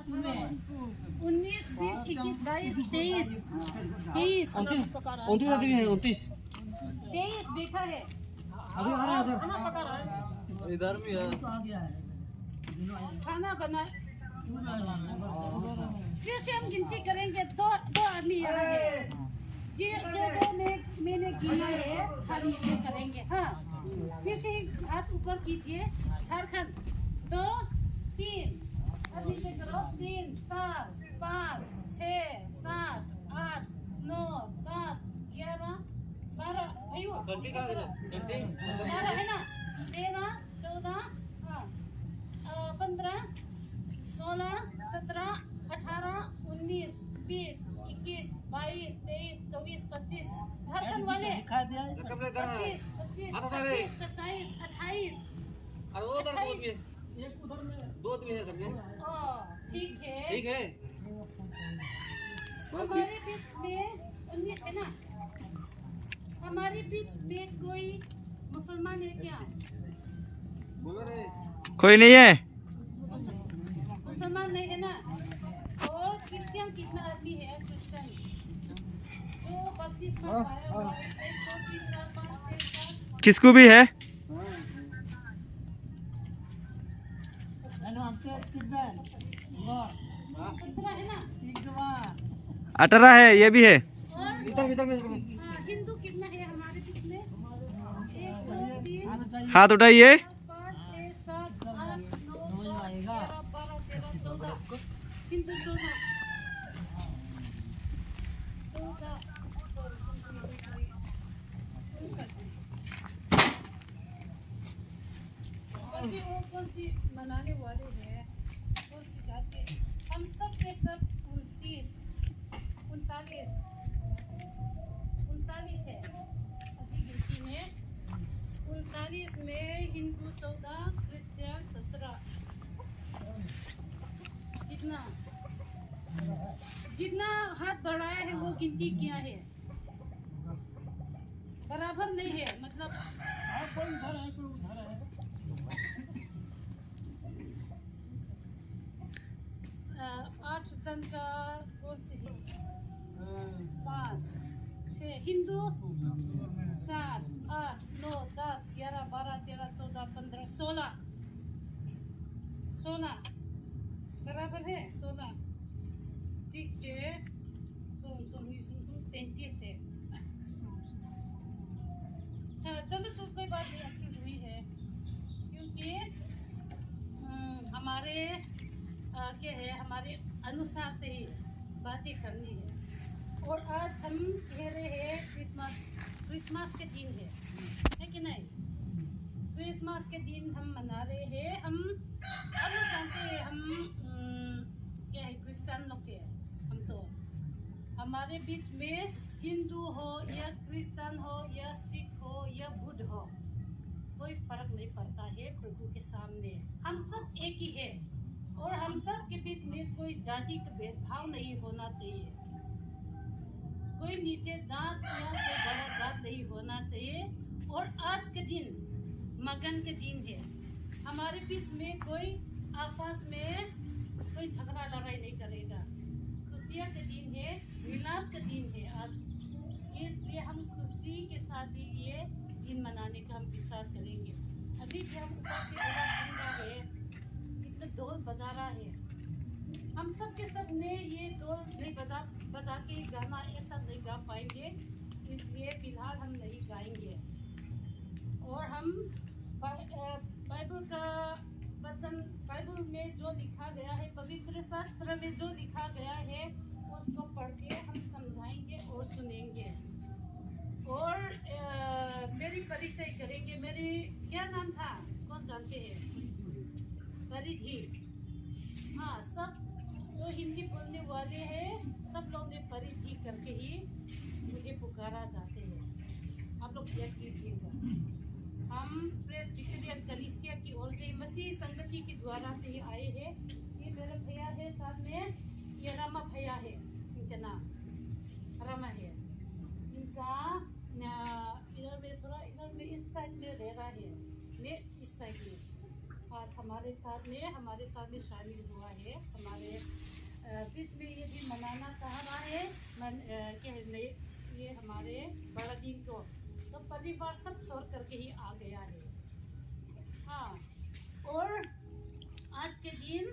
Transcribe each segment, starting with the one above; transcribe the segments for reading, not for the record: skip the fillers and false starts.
19, 20, 21, 22, 23, 30, 29 23 बैठा है। अभी आ रहा है खाना पका रहा है, इधर भी है। खाना बना। फिर से हम गिनती करेंगे। दो आदमी यहाँ है। जो मैंने गिना है हम नीचे करेंगे। हाँ, फिर से हाथ ऊपर कीजिए। झारखंड 2, 3, अब नीचे करो। 3, 4, 5, 6, 7, 8, 9, 10, 11, 12 भाइयों 12 है ना। 13, 14, 15, 16, 17, 18, 19, 20, 21, 22, 23, 24, 25 झारखंड वाले 25, 26, 27, 28। और वो उधर दूध भी है, एक उधर में दूध भी है इधर में। ठीक है, ठीक है। हमारे बीच में 19 है ना। हमारे बीच में कोई मुसलमान है क्या? बोलो रे। कोई नहीं है। मुसलमान नहीं है ना। और क्रिश्चियन कितना आदमी है? क्रिश्चियन जो बपतिस्मा पाया हुआ है 1, 2, 3, 4, 5, 6, 7। किसको भी है? 17 है ना। 18 है, ये भी है। और हिंदू कितना है हमारे बीच में? 1, 2, 3, हाथ उठाइए। 5, 6, 7, 8, 9, 10, 11, 12, 13, 14 हिंदू 14। बाकी और कौन सी मनाने वाले हैं? कौन सी जाति? हम सब के सब 39 है अभी गिनती में। 39 में हिंदू 14, क्रिश्चियन 17। जितना हाथ बढ़ाया है वो गिनती किया है। बराबर नहीं है, मतलब 8 जन का कौन से है? 5, 6 हिंदू 7, 8, 9, 10, 11, 12, 13, 14, 15, 16 बराबर है। 16 ठीक है। 33 है। चलो तो कोई बात नहीं, अच्छी हुई है क्योंकि हमारे क्या है, हमारे अनुसार से ही बातें करनी है। और आज हम कह रहे हैं क्रिसमस के दिन है कि नहीं? क्रिसमस के दिन हम मना रहे हैं। हम अब जानते हैं हम क्या है, क्रिश्चियन लोग के। हम तो हमारे बीच में हिंदू हो या क्रिश्चियन हो या सिख हो या बुद्ध हो, कोई फर्क नहीं पड़ता है प्रभु के सामने। हम सब एक ही है और हम सब के बीच में कोई जाति का भेदभाव नहीं होना चाहिए। कोई नीचे जात या कोई बड़ा जात नहीं होना चाहिए। और आज के दिन मगन के दिन है। हमारे बीच में कोई आपस में कोई झगड़ा लड़ाई नहीं करेगा। खुशियाँ के दिन है, मिलाप का दिन है आज। इसलिए हम खुशी के साथ ही ये दिन मनाने का हम विचार करेंगे। अभी भी हम ऊपर से बड़ा सुन रहा है, इतना ढोल बजा रहा है। हम सब के सब ने ये ढोल नहीं बजा के गाना ऐसा नहीं गा पाएंगे, इसलिए फिलहाल हम नहीं गाएंगे। और हम बाइबल का वचन, बाइबल में जो लिखा गया है, पवित्र शास्त्र में जो लिखा गया है, उसको पढ़ के हम समझाएंगे और सुनेंगे। और मेरी परिचय करेंगे। मेरी क्या नाम था, कौन जानते हैं? परिधि। हाँ, सब जो हिंदी बोलने वाले हैं सब लोग ने परिधि करके ही मुझे पुकारा जाते हैं। आप लोग याद कीजिएगा। हम प्रेस्बिटेरियन कलीसिया की ओर से मसीह संगति के द्वारा से ही आए हैं। ये मेरा भैया है, साथ में ये रामा भैया है, इनका नाम रामा है। इनका इधर में थोड़ा, इधर में इस साइड में रह रहा है, मैं इस साइड में। आज हमारे साथ में शामिल हुआ है हमारे ये हमारे बड़ा दिन को तो परिवार सब छोड़ करके ही आ गया है। हाँ, और आज के दिन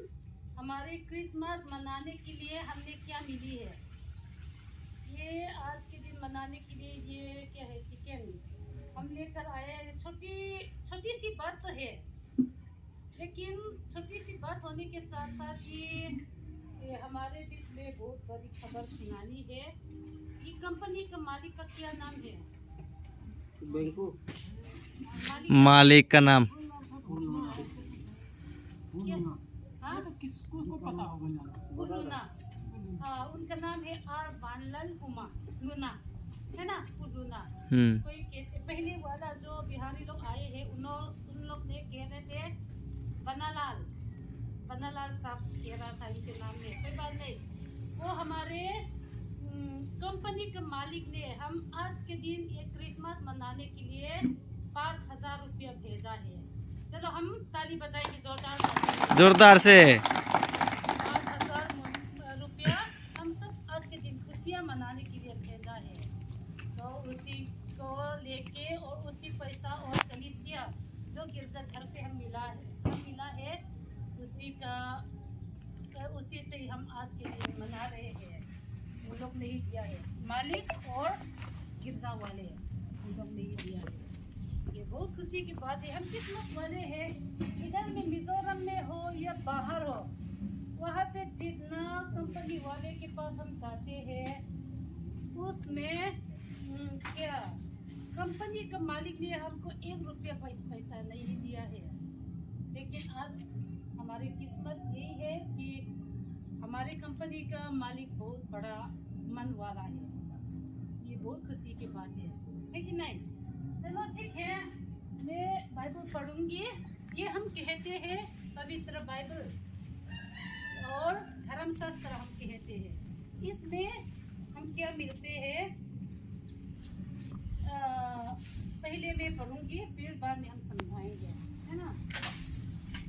हमारे क्रिसमस मनाने के लिए हमने क्या मिली है, ये आज के दिन मनाने के लिए ये क्या है, चिकन हम लेकर आए हैं। छोटी सी बात तो है, लेकिन छोटी सी बात होने के साथ साथ ये हमारे बीच में बहुत बड़ी खबर सुनानी है। ये कंपनी का मालिक का क्या नाम है? मालिक का नाम हाँ तो किसको पता होगा? लूना। हाँ, उनका नाम है आर वानलाल लूना, है ना? लूना। कोई कहते पहले वाला जो बिहारी लोग आए हैं उन लोग ने कह रहे थे बनालाल साहब कह रहा था इनके नाम में। कोई बात नहीं, वो हमारे कंपनी का मालिक ने हम आज के दिन ये क्रिसमस मनाने के लिए 5,000 रुपया भेजा है। चलो हम ताली बजाएंगे जोरदार से। 5,000 रुपया हम सब आज के दिन खुशियाँ मनाने के लिए भेजा है। तो उसी को लेके और उसी पैसा और कलीसिया जो गिरजा घर से हम मिला है उसी से ही हम आज के दिन मना रहे हैं। उन लोग ने ही दिया है, मालिक और गिरजा वाले उन लोग ने ही दिया है। ये बहुत खुशी की बात है। हम किस्मत वाले हैं, इधर में मिजोरम में हो या बाहर हो, वहाँ पे जितना कंपनी वाले के पास हम जाते हैं उसमें क्या कंपनी का मालिक ने हमको 1 रुपया पैसा नहीं दिया है। लेकिन आज हमारी किस्मत यही है कि हमारे कंपनी का मालिक बहुत बड़ा मन वाला है। ये बहुत खुशी की बात है कि नहीं? चलो ठीक है, मैं बाइबल पढ़ूंगी। ये हम कहते हैं पवित्र बाइबल और धर्मशास्त्र हम कहते हैं। इसमें हम क्या मिलते हैं, पहले मैं पढ़ूंगी फिर बाद में हम समझाएंगे, है ना?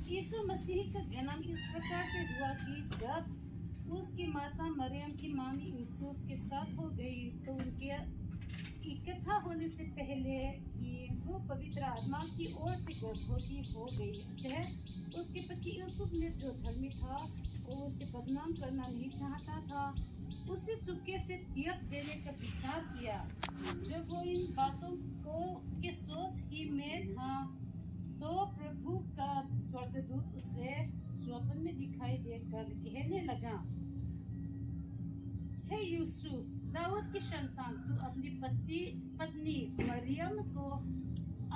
यीशु मसीह का जन्म इस प्रकार से हुआ कि जब उसकी माता मरियम की मामी यूसुफ के साथ हो गई तो उनके इकट्ठा होने से पहले ही वो पवित्र आत्मा की ओर से गर्भवती हो गई। अतः उसके पति यूसुफ ने जो धर्मी था वो उसे बदनाम करना नहीं चाहता था, उसे चुपके से त्याग देने का विचार किया। जब वो इन बातों को के सोच ही में था तो प्रभु का स्वर्गदूत उसे स्वप्न में दिखाई देकर कहने लगा, हे यूसुफ, दाऊद की संतान, तू अपनी पत्नी मरियम को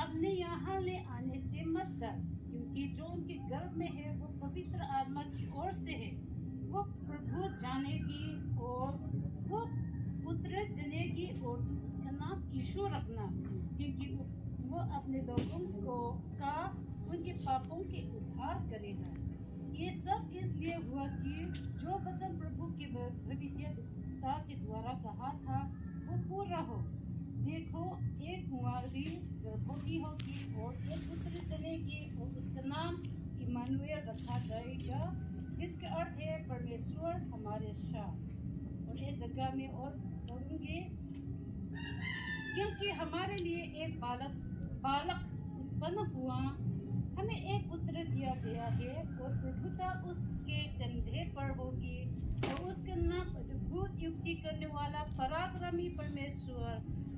अपने यहाँ ले आने से मत डर, क्योंकि जो उनके गर्भ में है वो पवित्र आत्मा की ओर से है। वो प्रभु जानेगी और वो पुत्र जनेगी और तू उसका नाम यीशु रखना, क्योंकि वो अपने लोगों का उनके पापों के उद्धार करेगा। ये सब इसलिए हुआ कि जो वचन प्रभु के भविष्यद्वक्ता के द्वारा कहा था वो पूरा हो। देखो, एक कुंवारी गर्भवती होगी और एक पुत्र जनेगी और उसका नाम इमानुएल रखा जाएगा, जिसका अर्थ है परमेश्वर हमारे साथ। और ये जगह में और पढ़ूंगी, क्योंकि हमारे लिए एक बालक उत्पन्न हुआ, हमें एक पुत्र दिया गया है और प्रभुता उसके कंधे पर होगी और उसका नाम अद्भुत युक्ति करने वाला, पराक्रमी परमेश्वर,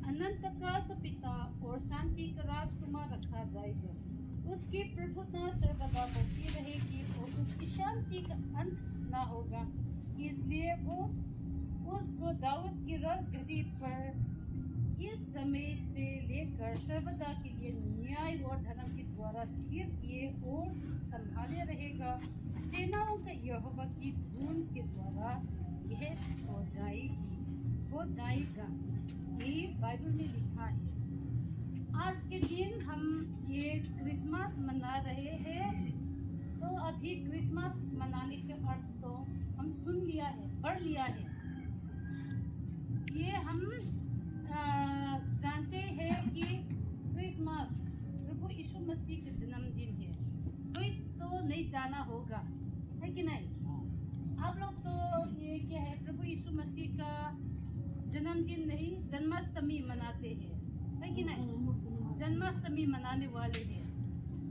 अनंत काल का पिता और शांति का राजकुमार रखा जाएगा। उसकी प्रभुता सर्वदा बढ़ती रहेगी और उसकी शांति का अंत न होगा। इसलिए वो उसको दाऊद की राजगद्दी पर इस समय से लेकर सर्वदा के लिए न्याय और धर्म के द्वारा स्थिर किए और संभाले रहेगा। सेनाओं का यहोवा की धुन के द्वारा यह हो जाएगा। ये बाइबल में लिखा है। आज के दिन हम ये क्रिसमस मना रहे हैं, तो अभी क्रिसमस मनाने के अर्थ तो हम सुन लिया है, पढ़ लिया है। ये हम जानते हैं कि क्रिसमस प्रभु यीशु मसीह का जन्मदिन है। कोई तो नहीं जाना होगा, है कि नहीं? आप लोग तो ये क्या है, प्रभु यीशु मसीह का जन्मदिन नहीं, जन्माष्टमी मनाते हैं, है कि नहीं? जन्माष्टमी मनाने वाले हैं।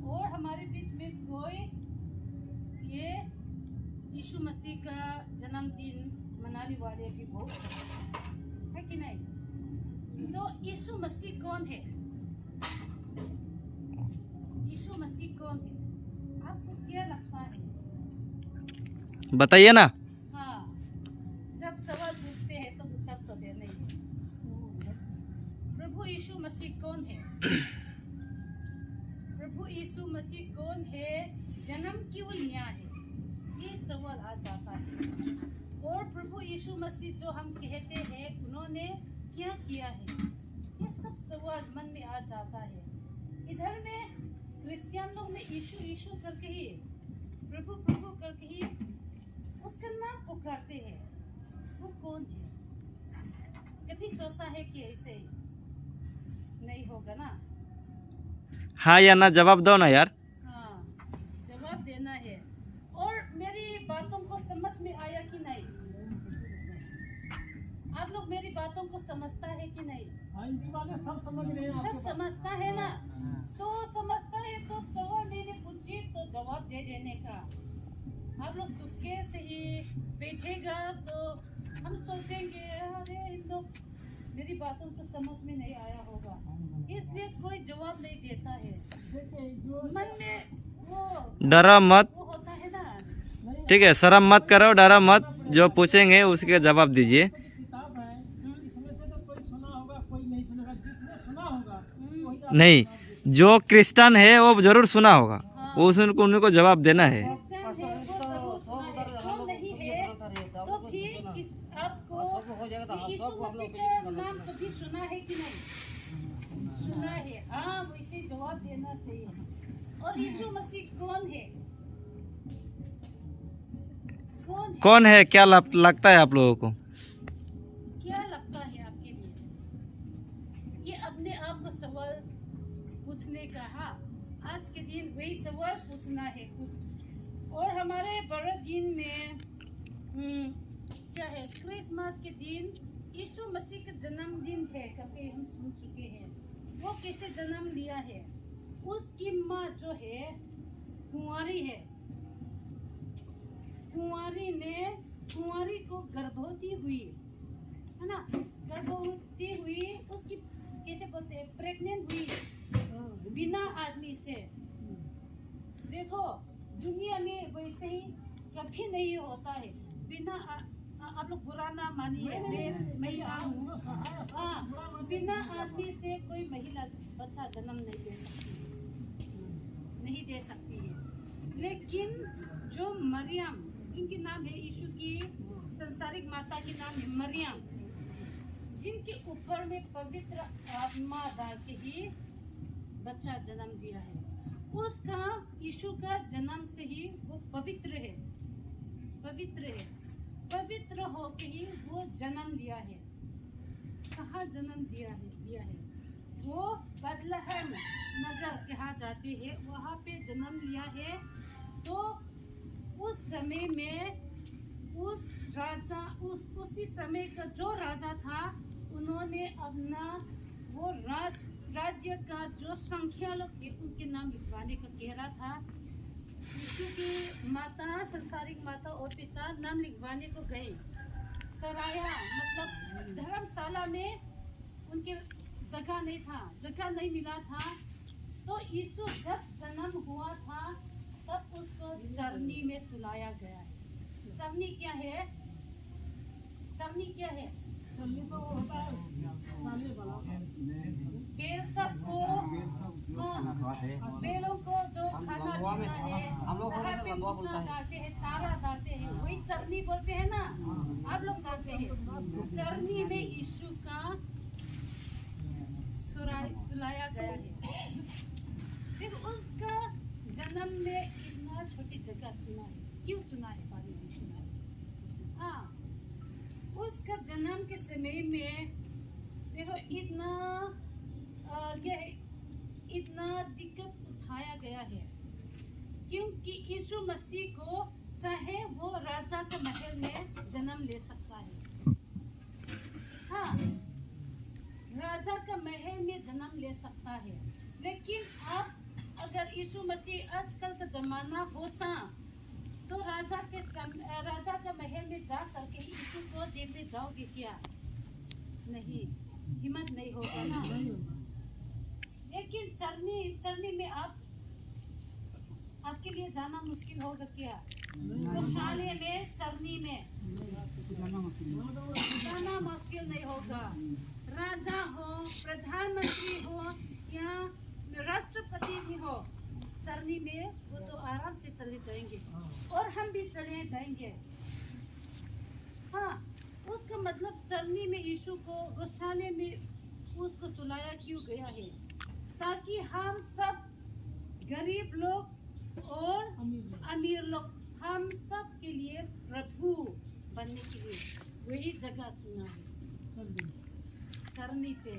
और हमारे बीच में कोई ये यीशु मसीह का जन्मदिन मनाने वाले भी बहुत है कि नहीं? तो यीशु मसीह कौन है? यीशु मसीह कौन है? आपको क्या लगता है? बताइए ना। हाँ, जब सवाल पूछते हैं तो उत्तर तो देना ही है। प्रभु यीशु मसीह कौन है? प्रभु यीशु मसीह कौन है? जन्म क्यों लिया है? ये सवाल आ जाता है। और प्रभु यीशु मसीह जो हम कहते हैं उन्होंने क्या किया है, ये सब सवाल मन में आ जाता है। इधर में क्रिश्चियन लोग ने यीशु यीशु करके ही, प्रभु प्रभु करके ही उसका नाम पुकारते हैं। वो कौन है? कभी सोचा है कि ऐसे नहीं होगा ना? हाँ या ना जवाब दो ना यार। हाँ, जवाब देना है। और मेरी बातों को समझ में आया कि नहीं? आप लोग मेरी बातों को समझता है कि नहीं? सब समझ रहे हैं। सब समझता है ना? तो समझता है तो सवाल मैंने पूछी तो जवाब दे देने का। आप लोग चुपके से ही बैठेगा तो हम सोचेंगे अरे इन लोग मेरी बातों को समझ में नहीं आया होगा, इसलिए कोई जवाब नहीं देता है। मन में वो डरो मत, वो होता है ना। ठीक है, शर्म मत करो, डरो मत, जो पूछेंगे उसके जवाब दीजिए। किताब है, इसमें से तो कोई सुना होगा, कोई नहीं सुनेगा। जिसने सुना होगा वही आप नहीं, जो क्रिश्चियन है वो जरूर सुना होगा, वो उनको जवाब देना है। जो नहीं है तो फिर आपको यीशु मसीह का नाम कभी सुना है कि नहीं? सुना है। हाँ, वैसे जवाब देना चाहिए। और यीशु मसीह कौन है? कौन है? क्या लगता है आप लोगों को? क्या लगता है आपके लिए? ये अपने आप को सवाल पूछने का, हाँ, आज के दिन वही सवाल पूछना है खुद। और हमारे भारत दिन में क्या है, क्रिसमस के दिन यीशु मसीह का जन्मदिन है करके हम सुन चुके हैं। वो कैसे जन्म लिया है? उसकी माँ जो है कुंवारी है, कुंवारी को गर्भवती हुई है ना, गर्भवती हुई, उसकी कैसे बोलते हैं, प्रेग्नेंट हुई बिना आदमी से। देखो दुनिया में वैसे ही कभी नहीं होता है बिना आप लोग बुरा ना मानिए, मैं महिला हूँ। हाँ, बिना आदमी से कोई महिला बच्चा जन्म नहीं दे सकती है। लेकिन जो मरियम, जिनके नाम है यीशु की संसारिक माता के नाम है मरियम, जिनके ऊपर में पवित्र आत्मा डाल के ही बच्चा जन्म दिया है, उसका यीशु का जन्म से ही वो पवित्र है, पवित्र होके ही वो जन्म लिया है। कहाँ जन्म दिया है? वो बथलेहम नगर कहा जाते हैं, वहाँ पे जन्म लिया है। तो उस समय में उसी समय का जो राजा था, उन्होंने अपना वो राज्य का जो संख्या लोग थे उनके नाम लिखवाने का कह रहा था। यीशु की माता, संसारिक माता और पिता नाम लिखवाने को गए सराया, मतलब धर्मशाला में उनके जगह नहीं मिला था। तो यीशु जब जन्म हुआ था तब उसको चरनी में सुलाया गया है। चरनी क्या है? बेल सबको, बेलों को जो खाना देना है, जहाँ पे भूसा डालते हैं, चारा डालते हैं, वही चरनी बोलते हैं ना, आप लोग जानते हैं। चरनी में यीशु का सुलाया गया है। फिर उसका जन्म में इतना छोटी जगह चुना है, क्यों चुना है? बाद में चुना है। हाँ, उसका जन्म के समय में देखो इतना दिक्कत उठाया गया है, क्योंकि यीशु मसीह को चाहे वो राजा के महल में जन्म ले सकता है। हाँ, में जन्म ले सकता है। लेकिन आप अगर यीशु मसीह आजकल का जमाना होता तो राजा का महल में जा करके यीशु को देखने जाओगे क्या? नहीं, हिम्मत नहीं होगा ना। लेकिन चरनी में आपके लिए जाना मुश्किल होगा क्या? गौशाले में, चरनी में जाना मुश्किल नहीं होगा। राजा हो, प्रधानमंत्री हो या राष्ट्रपति भी हो, चरनी में वो तो आराम से चले जाएंगे और हम भी चले जाएंगे। हाँ, उसका मतलब चरनी में यीशु को गौशाले में उसको सुलाया क्यों गया है? ताकि हम सब गरीब लोग और अमीर लोग, हम सब के लिए प्रभु बनने के लिए वही जगह चुना है, चरनी पे।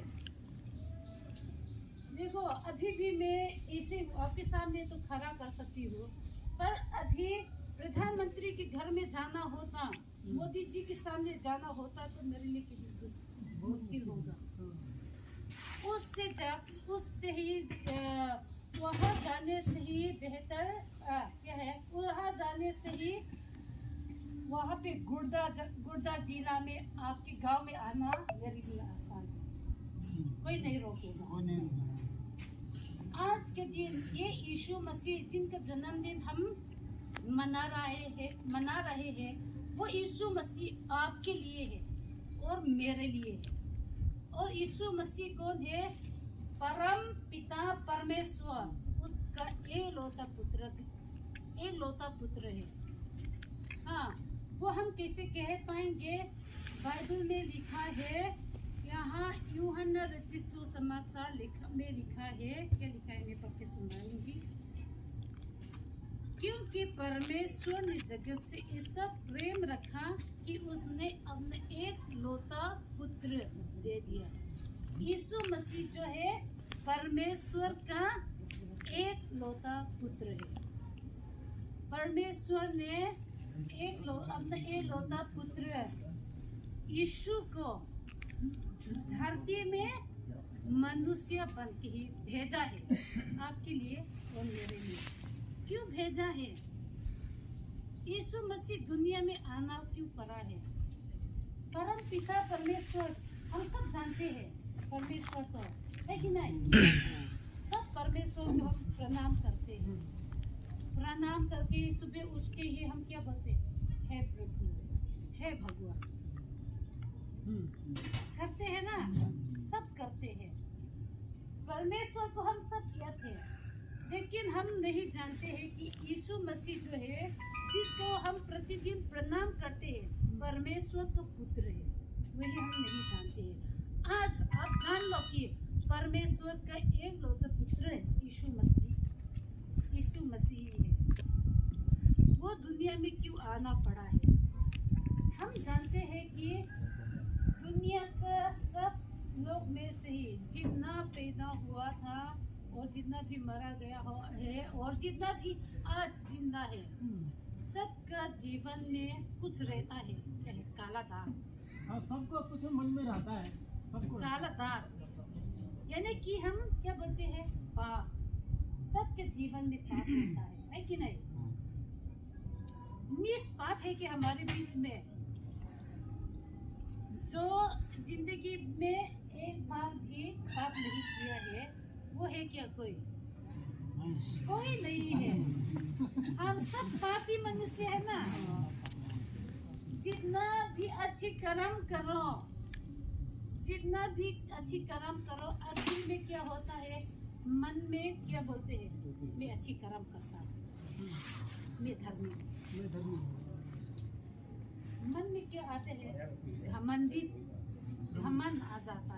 देखो, अभी भी मैं इसे आपके सामने तो खड़ा कर सकती हूँ, पर अभी प्रधानमंत्री के घर में जाना होता, मोदी जी के सामने जाना होता तो मेरे लिए कितना मुश्किल होगा। उससे ही वहाँ जाने से ही बेहतर क्या है, वहाँ जाने से ही वहाँ पे गुर्दा जिला में आपके गांव में आना मेरे लिए आसान है, कोई नहीं रोकेगा। आज के दिन ये यीशु मसीह जिनका जन्मदिन हम मना रहे हैं, वो यीशु मसीह आपके लिए है और मेरे लिए है। और यीशु मसीह कौन है? परम पिता परमेश्वर, उसका एक लौता पुत्र है। हाँ, वो हम कैसे कह पाएंगे? बाइबल में लिखा है, यहाँ यूहन्ना रचित सुसमाचार में लिखा है, क्या लिखा है मैं पढ़ के सुनाऊंगी। क्योंकि परमेश्वर ने जगत से ऐसा प्रेम रखा कि उसने अपने एक लौता पुत्र दे दिया। यीशु मसीह जो है परमेश्वर का एक लौता पुत्र है। परमेश्वर ने अपना एक लौता पुत्र यीशु को धरती में मनुष्य बन के ही भेजा है, आपके लिए और मेरे लिए। क्यों भेजा है? यीशु मसीह दुनिया में आना क्यों पड़ा है? परम पिता परमेश्वर, हम सब जानते हैं परमेश्वर तो है कि नहीं? सब परमेश्वर को हम प्रणाम करते हैं। प्रणाम करके सुबह उठ के ही हम क्या बोलते हैं? हे प्रभु, हे भगवान, करते हैं ना, सब करते हैं। परमेश्वर को हम सब कहते हैं, लेकिन हम नहीं जानते हैं कि यीशु मसीह जो है, जिसको हम प्रतिदिन प्रणाम करते हैं, परमेश्वर का पुत्र है, वही हम नहीं जानते हैं। आज आप जान लो कि परमेश्वर का एक लौता पुत्र है यीशु मसीह है। वो दुनिया में क्यों आना पड़ा है? हम जानते हैं कि दुनिया का सब लोग में से ही जितना पैदा हुआ था और जितना भी मरा गया है और जितना भी आज जिंदा है, सबका जीवन में कुछ रहता है, क्या है? काला दाग। हाँ, सबको कुछ मन में रहता है, सबको काला दाग, यानी कि हम क्या बोलते हैं? पाप। सबके जीवन में पाप होता है कि नहीं? पाप है कि हमारे बीच में जो जिंदगी में एक बार भी पाप नहीं किया है, वो है क्या? कोई नहीं है। हम सब पापी मनुष्य है ना। जितना भी अच्छी कर्म करो, आखिर में क्या होता है? मन में क्या बोलते हैं? मैं अच्छी कर्म करता हूँ, मैं धर्मी। मन में क्या आते हैं? घमंड आ जाता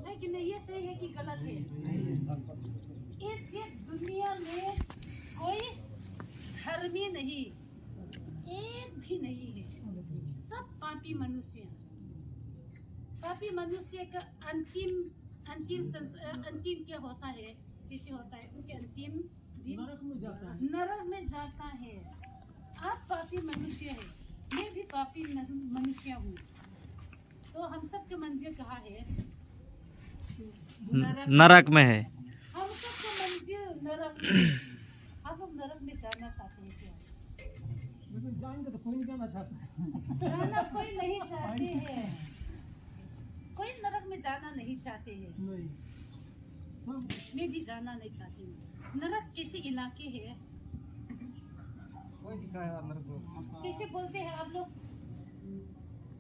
है कि नहीं? ये सही है कि गलत है? इस दुनिया में कोई धर्मी नहीं, एक भी नहीं है। सब पापी मनुष्य का अंतिम क्या होता है? कैसे होता है? उनके अंतिम दिन नरक में जाता है। आप पापी मनुष्य है, मैं भी पापी मनुष्य हूँ, तो हम सब के मंजिल कहाँ है? नरक में है। हम सबको मंजिल नरक में। आप लोग नरक में जाना चाहते हैं क्या? लेकिन जाएंगे तो कोई नहीं जाना चाहता है। जाना कोई नहीं चाहते हैं, कोई नरक में जाना नहीं चाहते हैं। नहीं सब मैं भी जाना नहीं चाहती हूँ। नरक कैसे इलाके है, कैसे बोलते हैं आप लोग?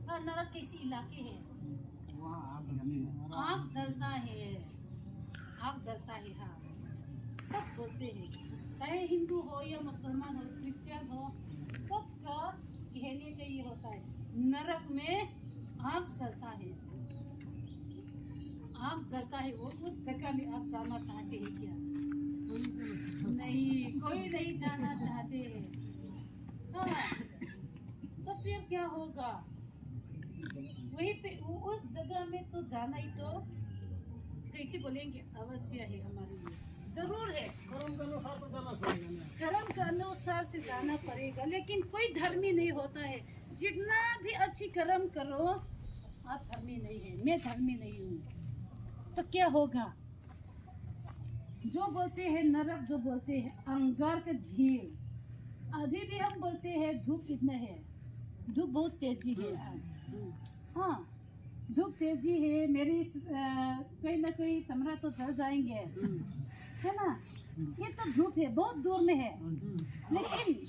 हाँ, नरक कैसे इलाके है? आग जलता है, आग जलता है। हाँ, सब बोलते हैं, चाहे हिंदू हो या मुसलमान हो, क्रिश्चियन हो, सबका कहने का ये होता है, नरक में आग जलता है, आग जलता है। वो उस जगह में आप जाना चाहते हैं क्या? नहीं, कोई नहीं जाना चाहते हैं। हाँ, तो फिर क्या होगा? वहीं पे उस जगह में तो जाना ही तो कैसे बोलेंगे, अवश्य है, हमारे लिए जरूर है। कर्म के अनुसार तो जाना पड़ेगा ना। कर्म के अनुसार से जाना पड़ेगा, लेकिन कोई धर्मी नहीं होता है। जितना भी अच्छी कर्म करो, आप धर्मी नहीं है, मैं धर्मी नहीं हूँ, तो क्या होगा? जो बोलते हैं नरक, जो बोलते हैं अंगार का झील, अभी भी हम बोलते हैं धूप कितना है, धूप बहुत तेजी है आज। हाँ, धूप तेजी है, मेरी कोई ना कोई चमड़ा तो जल जाएंगे, है ना? ये तो धूप है, बहुत दूर में है। लेकिन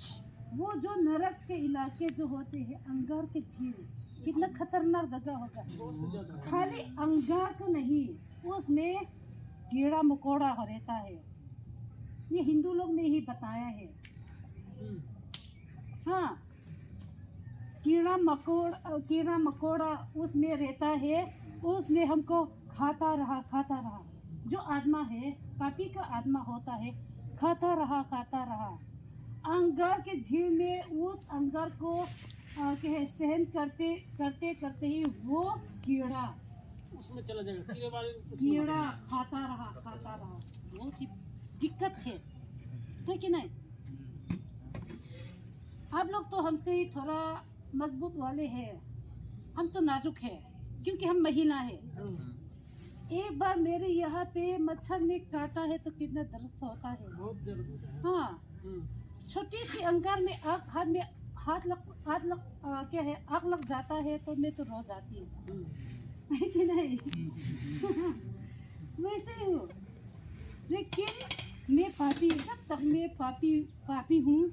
वो जो नरक के इलाके जो होते हैं, अंगार के झील, कितना खतरनाक जगह होगा। खाली अंगार को नहीं, उसमें कीड़ा मकोड़ा रहता है। ये हिंदू लोग ने ही बताया है। हाँ, कीड़ा मकोड़ा उसमें रहता है, उसने हमको खाता रहा। जो आत्मा है, पापी का आत्मा होता है, खाता रहा। अंगार के झील में उस अंगार को सहन करते ही वो कीड़ा उसमें चला जाएगा, कीड़ा खाता रहा। बहुत ही दिक्कत है कि नहीं? आप लोग तो हमसे ही थोड़ा मजबूत वाले हैं, हम तो नाजुक है, क्योंकि हम महिला है। एक बार मेरे यहाँ पे मच्छर ने काटा है तो कितना दर्द होता है, बहुत दर्द होता है। हाँ, छोटी सी अंगार में आग लग जाता है तो मैं तो रो जाती हूँ, है कि नहीं? वैसे ही हूँ, लेकिन मैं पापी, जब तक मैं पापी हूँ,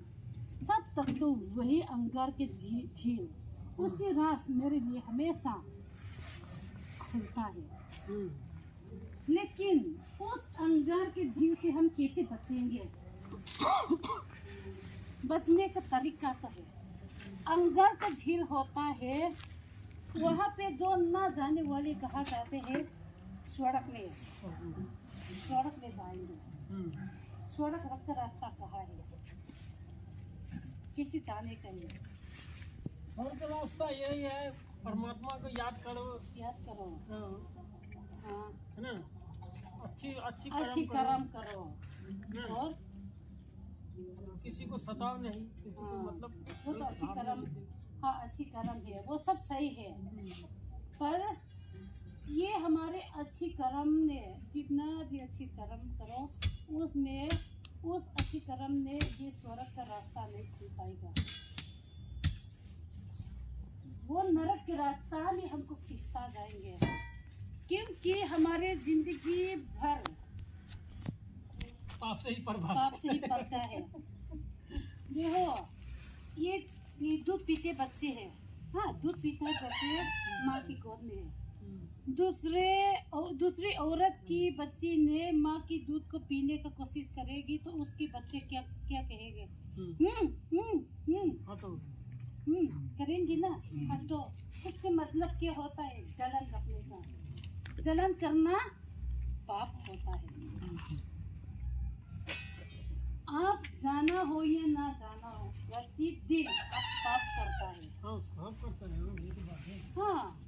तब तक तो वही अंगार के झील, उसी रास मेरे लिए हमेशा खुलता है। लेकिन उस अंगार के झील से हम कैसे बचेंगे? बचने का तरीका तो है, अंगार का झील होता है, वहाँ पे जो ना जाने वाले कहा जाते हैं स्वर्ग में जाएंगे। स्वर्ग का रास्ता कहाँ है, किसी जाने का नहीं। स्वर्ग का रास्ता यही है, परमात्मा को याद करो। हाँ, है ना? अच्छी कर्म करो और किसी को सताओ नहीं, किसी को मतलब वो तो अच्छी कर्म, हाँ अच्छी कर्म है, वो सब सही है। पर ये हमारे अच्छी कर्म ने, जितना भी अच्छी कर्म करो, उसमें उस अच्छी कर्म ने ये स्वर्ग का रास्ता नहीं खुल पाएगा। वो नरक के रास्ता में हमको खींचता जाएंगे, क्योंकि हमारे जिंदगी भर पाप से ही पड़ता है। देखो, ये दूध पीते बच्चे हैं, हाँ, दूध पीते बच्चे माँ की गोद में है। दूसरी औरत की बच्ची ने माँ की दूध को पीने का कोशिश करेगी तो उसके बच्चे क्या कहेंगे? करेंगी ना, हटो। उसका मतलब क्या होता है? जलन रखने का। जलन करना पाप होता है। आप जाना हो या ना जाना हो, प्रतिदिन आप पाप करता है। ये तो बात है। हाँ,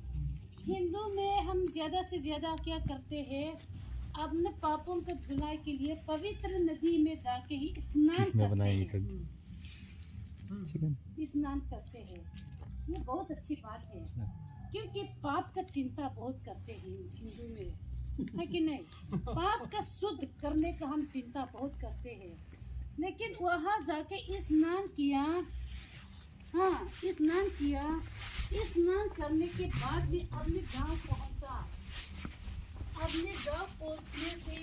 हिंदू में हम ज्यादा से ज्यादा क्या करते हैं? अपने पापों को धुलाई के लिए पवित्र नदी में जाके ही स्नान करते हैं। ये बहुत अच्छी बात है, क्योंकि पाप का चिंता बहुत करते हैं हिंदू में। है कि नहीं? पाप का शुद्ध करने का हम चिंता बहुत करते हैं, लेकिन वहाँ जाके स्नान किया, हाँ स्नान किया, स्नान करने के बाद भी अपने गांव पहुंचा। अपने गांव पहुंचने से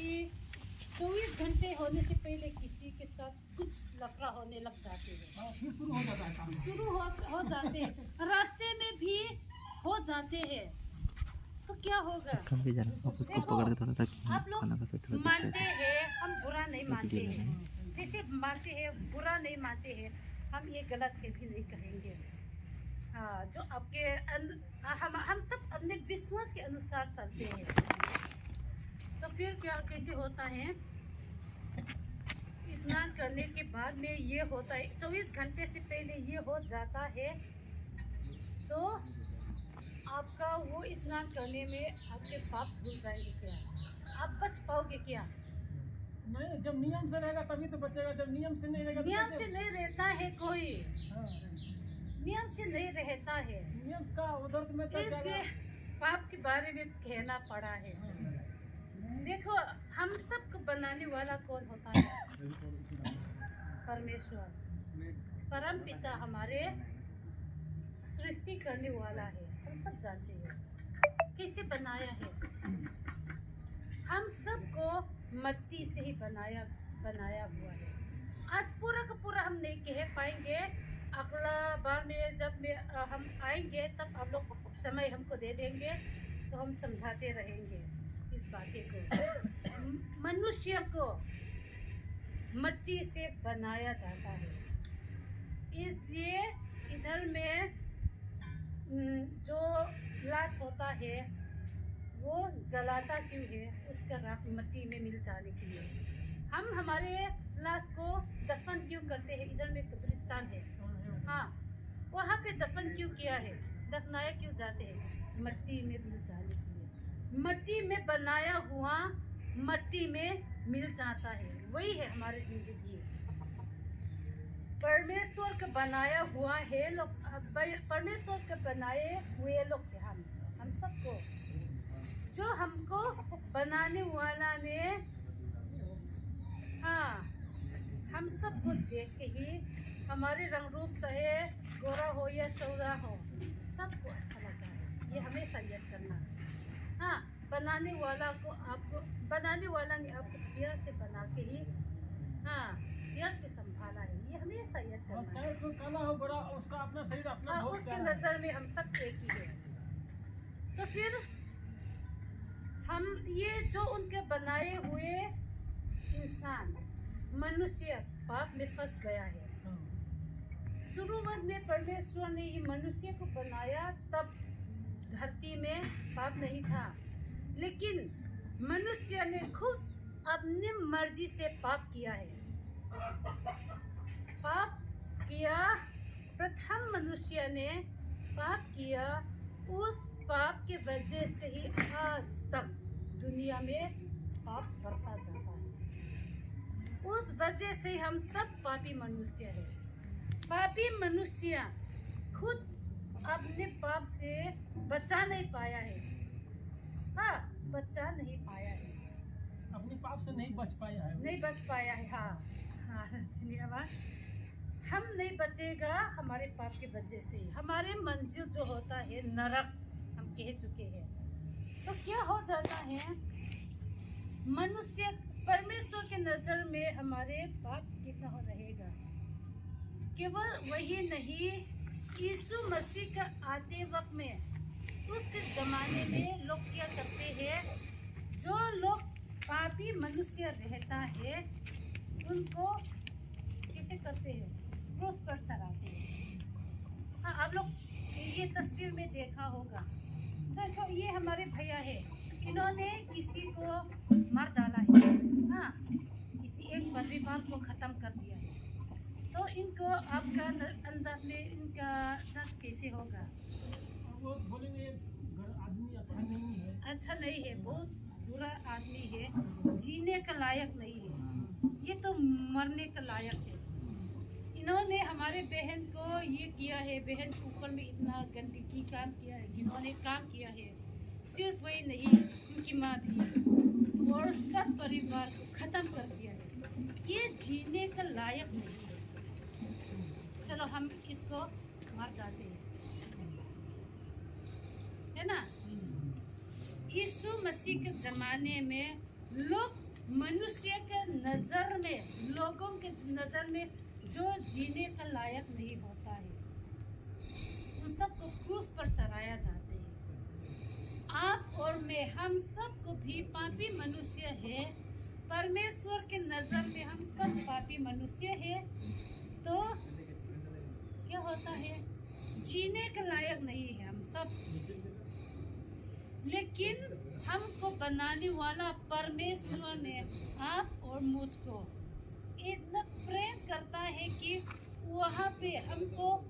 24 घंटे होने से पहले किसी के साथ कुछ लफड़ा होने लग जाते हैं, फिर शुरू हो जाता है काम। शुरू हो जाते हैं, रास्ते में भी हो जाते हैं, तो क्या होगा? उसको पकड़ के थोड़ा सा आप लोग मानते हैं, हम बुरा नहीं मानते हैं, जैसे मानते हैं बुरा नहीं मानते हैं, हम ये गलत है भी नहीं कहेंगे। हाँ, जो आपके हम सब अपने विश्वास के अनुसार चलते हैं। तो फिर क्या कैसे होता है? स्नान करने के बाद में ये होता है, 24 घंटे से पहले ये हो जाता है, तो आपका वो स्नान करने में आपके पाप धुल जाएंगे क्या? आप बच पाओगे क्या? नहीं, जब नियम से रहेगा तभी तो बचेगा, जब नियम से नहीं रहेगा तो नियम कैसे? से नहीं रहता है कोई, हाँ, नियम से नहीं रहता है, नियम का उधर तो मैं तो इसलिए पाप के बारे में कहना पड़ा है। देखो, हम सबको बनाने वाला कौन होता है? परमेश्वर, परम पिता हमारे सृष्टि करने वाला है। हम सब जानते हैं कैसे बनाया है। हम सबको मिट्टी से ही बनाया हुआ है। आज पूरा का पूरा हम नहीं कह पाएंगे, अगला बार में जब हम आएंगे तब आप लोग समय हमको दे देंगे तो हम समझाते रहेंगे इस बातें को। मनुष्य को मिट्टी से बनाया जाता है, इसलिए इधर में जो लाश होता है वो जलाता क्यों है? उसका राख मिट्टी में मिल जाने के लिए। हम हमारे लाश को दफन क्यों करते हैं? इधर में कब्रिस्तान है, हाँ, वहाँ पे दफन क्यों किया है? दफनाया क्यों जाते हैं? मिट्टी में मिल जाने के लिए। मिट्टी में बनाया हुआ मिट्टी में मिल जाता है, वही है हमारी जिंदगी। परमेश्वर का बनाया हुआ है लोग, परमेश्वर के बनाए हुए लोग हैं हम सबको। जो हमको बनाने वाला ने, हाँ, हम सबको देख के ही हमारे रंग रूप चाहे गोरा हो या शौरा हो, सबको अच्छा लगता है। ये हमेशा याद करना। हाँ, बनाने वाला को, आपको बनाने वाला ने आपको प्यार से बना के ही, हाँ, प्यार से संभाला है, ये हमेशा याद करना। चाहे कोई काला हो गोरा, उसका अपना शरीर अपना हाँ, बहुत उसके प्यारा है। नजर में हम सब एक ही है। तो फिर हम ये जो उनके बनाए हुए इंसान मनुष्य पाप में फंस गया है। शुरुआत में परमेश्वर ने ही मनुष्य को बनाया, तब धरती में पाप नहीं था, लेकिन मनुष्य ने खुद अपनी मर्जी से पाप किया है। पाप किया, प्रथम मनुष्य ने पाप किया, उस पाप के वजह से ही आज तक दुनिया में पाप बढ़ता जाता है। उस वजह से हम सब पापी मनुष्य हैं। पापी मनुष्य खुद अपने पाप से बचा नहीं पाया है, हाँ, बचा नहीं पाया है, अपने पाप से नहीं बच पाया है। नहीं बच पाया है, हाँ हाँ, धन्यवाद। हम नहीं बचेगा हमारे पाप की वजह से। हमारे मंजिल जो होता है नरक, हम कह चुके हैं। तो क्या हो जाता है? मनुष्य परमेश्वर के नजर में हमारे पाप कितना हो रहेगा? केवल वही नहीं, यीशु मसीह का आते वक्त में, उसके जमाने में लोग क्या करते हैं? जो लोग पापी मनुष्य रहता है उनको कैसे करते हैं? क्रूस पर चढ़ाते हैं। हाँ, आप लोग ये तस्वीर में देखा होगा। देखो, ये हमारे भैया है, इन्होंने किसी को मार डाला है, हाँ, किसी एक परिवार को खत्म कर दिया है। तो इनको आपका अंदाज में इनका जज कैसे होगा? वो बोलेंगे आदमी अच्छा नहीं है, अच्छा नहीं है, बहुत बुरा आदमी है, जीने का लायक नहीं है, ये तो मरने का लायक है। इन्होंने हमारे बहन को ये किया है, बहन के ऊपर में इतना गंदगी काम किया है, जिन्होंने काम किया है, सिर्फ वही नहीं, उनकी माँ भी और सब परिवार को ख़त्म कर दिया है। ये जीने का लायक नहीं है। चलो हम इसको मार डालते हैं, है ना। यीशु मसीह के ज़माने में लोग मनुष्य के नज़र में, लोगों के नज़र में जो जीने का लायक नहीं होता है, उन सबको क्रूस पर चढ़ाया जाते हैं। आप और मैं, हम सबको भी पापी मनुष्य है। परमेश्वर के नज़र में हम सब पापी मनुष्य है। तो क्या होता है, जीने के लायक नहीं है हम सब। लेकिन हमको बनाने वाला परमेश्वर ने आप और मुझको इतना प्रेम करता है कि वहाँ पे हमको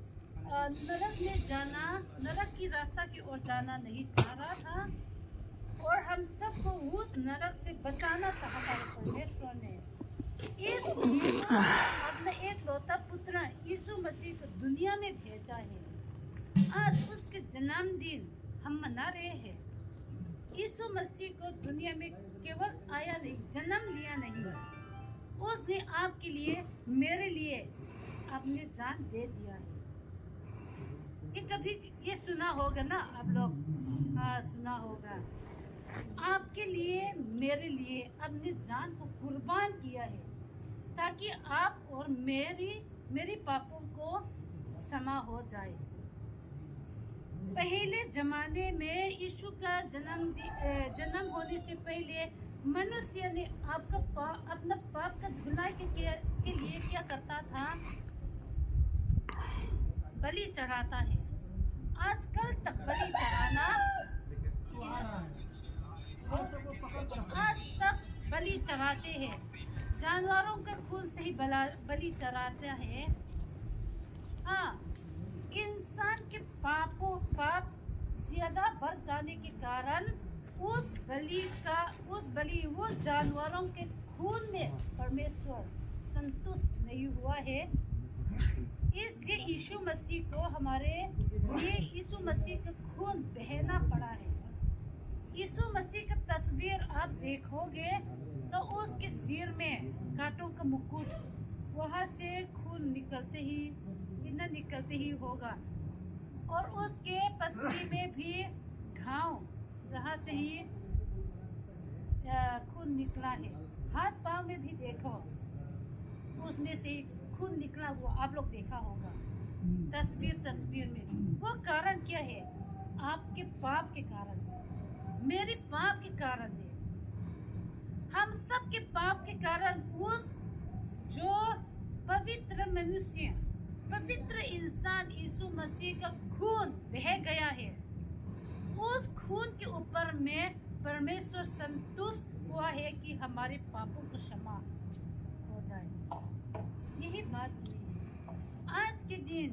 नरक में जाना, नरक की रास्ता की ओर जाना नहीं चाह रहा था, और हम सबको उस नरक से बचाना चाहता है परमेश्वर ने। इसलिए अपना एक लौता पुत्र यीशु मसीह को दुनिया में भेजा है। आज उसके जन्मदिन हम मना रहे हैं। यीशु मसीह को दुनिया में केवल आया नहीं, जन्म लिया नहीं, उसने आपके लिए, मेरे लिए अपने जान दे दिया है। ये कभी ये सुना होगा ना आप लोग, हाँ सुना होगा। आपके लिए, मेरे लिए अपनी जान को कुर्बान किया है, ताकि आप और मेरी पापों को क्षमा हो जाए। पहले जमाने में यीशु का जन्म होने से पहले मनुष्य ने अपना पाप का धुलाई के लिए क्या करता था, बलि चढ़ाता है। आजकल तक बलि चढ़ाना, आज तक बलि चढ़ाते हैं, जानवरों का खून से ही बलि चढ़ाता है। हाँ, इंसान के पाप ज्यादा बढ़ जाने के कारण उस बलि वो जानवरों के खून में परमेश्वर संतुष्ट नहीं हुआ है। इसलिए यीशु मसीह को हमारे लिए यीशु मसीह का खून बहना पड़ा है। यीशु मसीह का तस्वीर आप देखोगे तो उसके सिर में कांटों का मुकुट, वहाँ से खून निकलते ही होगा, और उसके पसली में भी घाव, जहाँ से ही खून निकला है। हाथ पांव में भी देखो, उसमें से खून निकला हुआ आप लोग देखा होगा तस्वीर में। वो कारण क्या है? आपके पाप के कारण, मेरे पाप के कारण है। हम सब के पाप के कारण उस जो पवित्र मनुष्य, पवित्र इंसान यीशु मसीह का खून बह गया है, उस खून के ऊपर में परमेश्वर संतुष्ट हुआ है कि हमारे पापों को क्षमा हो जाए। यही बात हुई है। आज के दिन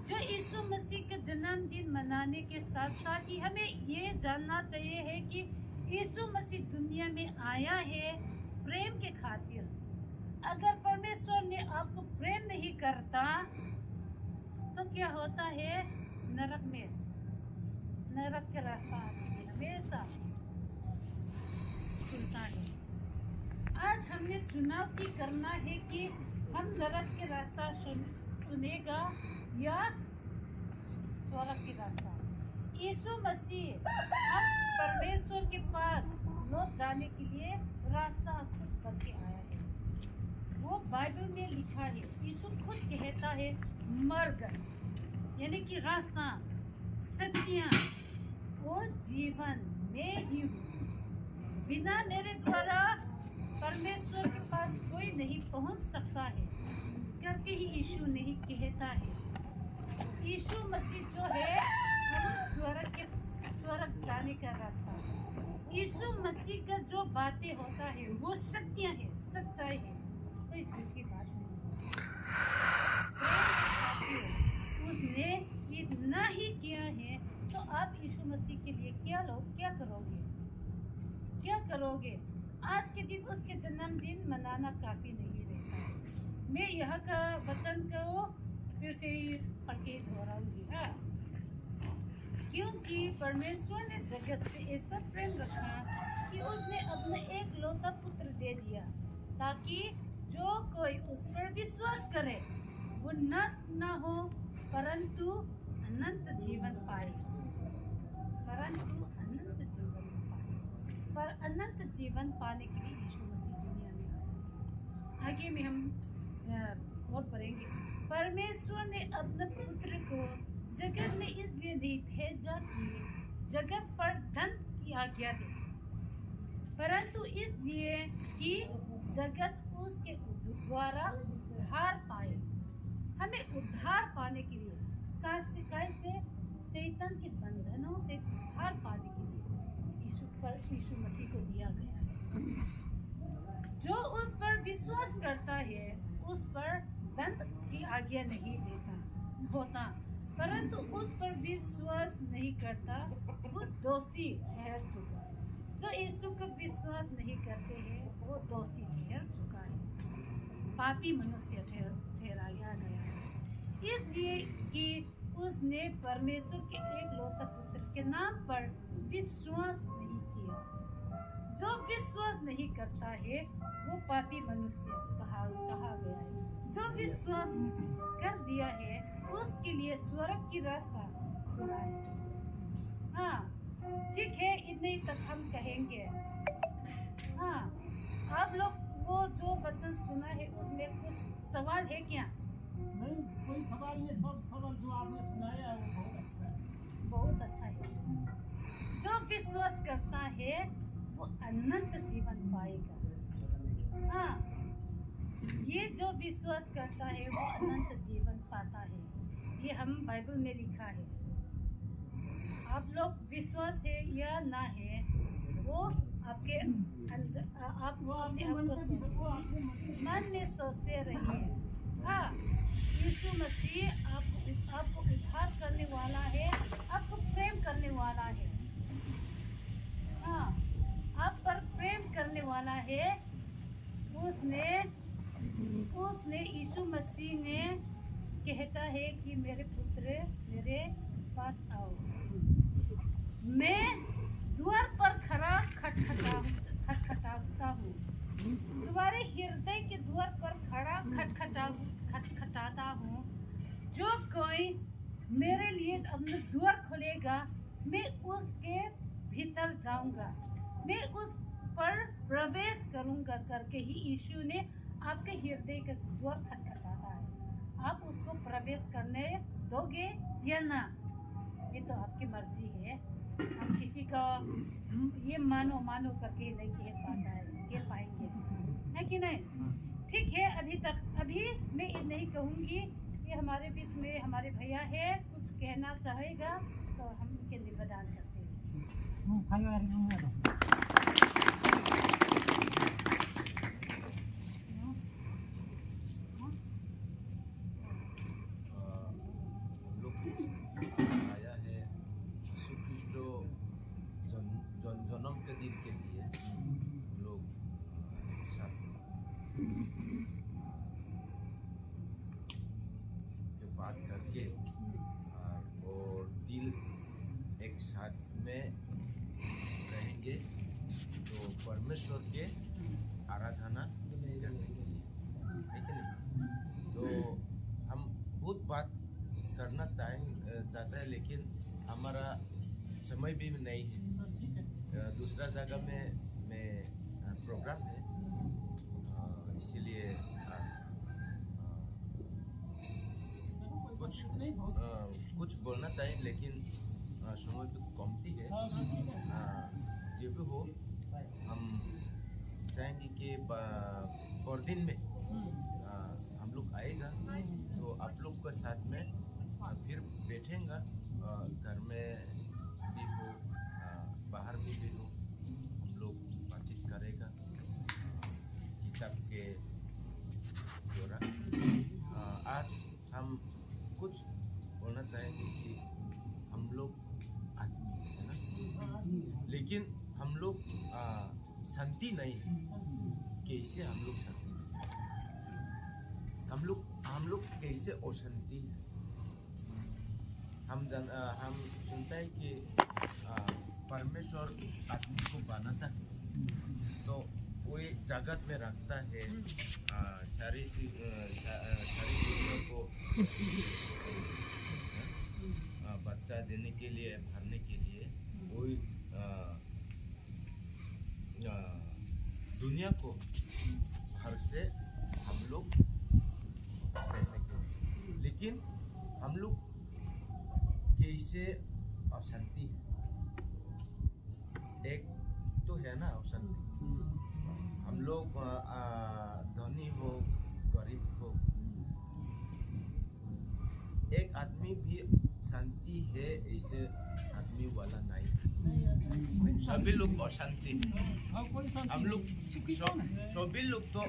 जो यीशु मसीह का जन्मदिन मनाने के साथ साथ ही हमें ये जानना चाहिए है कि यीशु मसीह दुनिया में आया है प्रेम के खातिर। अगर परमेश्वर ने आपको प्रेम नहीं करता तो क्या होता है? नरक का रास्ता आपके लिए हमेशा खुलता है। आज हमने चुनाव की करना है कि हम नरक के रास्ता चुनेगा या स्वर्ग के रास्ता। यीशु मसीह हम परमेश्वर के पास लौट जाने के लिए रास्ता खुद बन के आया है। वो बाइबल में लिखा है, यीशु खुद कहता है मार्ग यानी कि रास्ता, सत्य और जीवन में ही हूँ। बिना मेरे द्वारा परमेश्वर के पास कोई नहीं पहुँच सकता है करके ही यीशु नहीं कहता है। यीशु मसीह जो है हम स्वर्ग जाने का रास्ता है। यीशु मसीह का जो बातें होता है वो सत्य है, सच्चाई है, कोई झूठी बात नहीं है। उसने इतना ही किया है, तो आप यीशु मसीह के लिए क्या करोगे? आज के दिन उसके जन्मदिन मनाना काफी नहीं रहता है। मैं यहाँ का वचन को फिर से पढ़ के दोहराऊंगी। हाँ, क्योंकि परमेश्वर ने जगत से ऐसा प्रेम रखा कि उसने अपना एक लौता पुत्र दे दिया, ताकि जो कोई उस पर विश्वास करे वो नष्ट न हो परंतु अनंत जीवन पाए। पर अनंत जीवन पाने के लिए यीशु मसीह दुनिया में आए। आगे में हम और पढ़ेंगे। परमेश्वर ने अपने पुत्र को जगत में इसलिए नहीं भेजा कि जगत पर दंड की आज्ञा दे, परंतु इसलिए कि जगत उसके द्वारा उद्धार पाए। हमें उद्धार पाने के लिए कैसे शैतान के बंधनों से उद्धार पाने के लिए यीशु मसीह को दिया गया है। जो उस पर विश्वास करता है उस पर दंड की आज्ञा नहीं होता, परंतु उस पर विश्वास नहीं करता वो दोषी ठहर चुका है। जो यीशु का विश्वास नहीं करते हैं वो दोषी ठहर चुका है, पापी मनुष्य ठहराया गया है। इसलिए कि उसने परमेश्वर के एक लौता पुत्र के नाम पर विश्वास नहीं किया। जो विश्वास नहीं करता है वो पापी मनुष्य कहा गया है। जो विश्वास कर दिया है उसके लिए स्वर्ग की रास्ता खुला है। हाँ, ठीक है, इतने ही तक हम कहेंगे। हाँ, आप लोग वो जो वचन सुना है उसमें कुछ सवाल है क्या? नहीं, कोई सवाल नहीं। सब सवाल जो आपने सुनाया है वो बहुत अच्छा है। बहुत अच्छा है। जो विश्वास करता है वो अनंत जीवन पाएगा। हाँ, ये जो विश्वास करता है वो अनंत जीवन पाता है। ये हम बाइबल में लिखा है। आप लोग विश्वास है या ना है वो आपके अंदर, आप अपने मन में सोचते रहिए। हाँ, यीशु मसीह आपको उद्धार करने वाला है, आपको प्रेम करने वाला है। हाँ, आप पर प्रेम करने वाला है। उसने यीशु मसीह ने कहता है कि मेरे पुत्र मेरे पास आओ। मैं द्वार पर खड़ा खटखटाता हूँ। तुम्हारे हृदय के द्वार पर खड़ा खटखटाता हूँ। जो कोई मेरे लिए अपना द्वार खोलेगा मैं उसके भीतर जाऊंगा, मैं उस पर प्रवेश करूंगा करके ही यीशु ने आपके हृदय का द्वार खटखटाता है। आप उसको प्रवेश करने दोगे या ना, ये तो आपकी मर्जी है। हम किसी का ये मानो करके नहीं कह पाएंगे, है कि नहीं? ठीक है, अभी मैं ये नहीं कहूँगी। ये हमारे बीच में हमारे भैया है, कुछ कहना चाहेगा तो हम उनके निवेदन करते हैं। आया है यीशु ख्रिस्ट जन्म के दिन के लिए हम लोग एक साथ के बात करके और दिल एक साथ में रहेंगे तो परमेश्वर के आराधना करने के लिए, है कि नहीं? तो हम बहुत बात करना चाहते हैं लेकिन हमारा समय भी नहीं है। दूसरा जगह में मैं प्रोग्राम है, इसीलिए आज कुछ बोलना चाहिए लेकिन समय भी कमती है। जो भी हो, हम चाहेंगे कि पर दिन में हम लोग आएगा तो आप लोग के साथ में फिर बैठेंगे। घर में भी हो बाहर में भी हो, हम लोग बातचीत करेगा किताब के द्वारा। आज हम कुछ बोलना चाहेंगे कि हम लोग आदमी है ना, लेकिन हम लोग शांति नहीं। कैसे हम लोग शांति नहीं, हम लोग कैसे अशांति है। हम सुनते हैं कि परमेश्वर आदमी को बनाता है तो वो एक जगत में रखता है, सारी चीज़ों को बच्चा देने के लिए, भरने के लिए वो दुनिया को भर से हम लोग रहने के लिए, लेकिन हम लोग कैसे अशांति है, एक तो है ना अशांति, हम लोग धनी हो गरीब हो, एक आदमी भी शांति है ऐसे आदमी वाला नहीं, सभी लोग अशांति है। हम लोग सभी लोग तो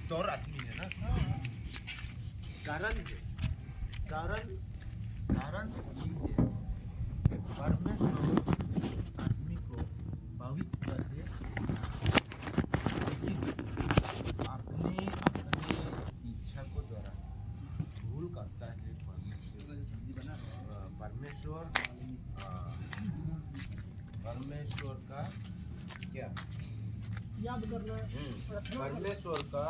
तौर आदमी है ना, कारण ये है परमेश्वर आदमी को पवित्र से अपने इच्छा को द्वारा भूल करता है। परमेश्वर का क्या याद करना है। परमेश्वर का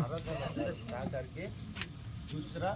आराधना करके दूसरा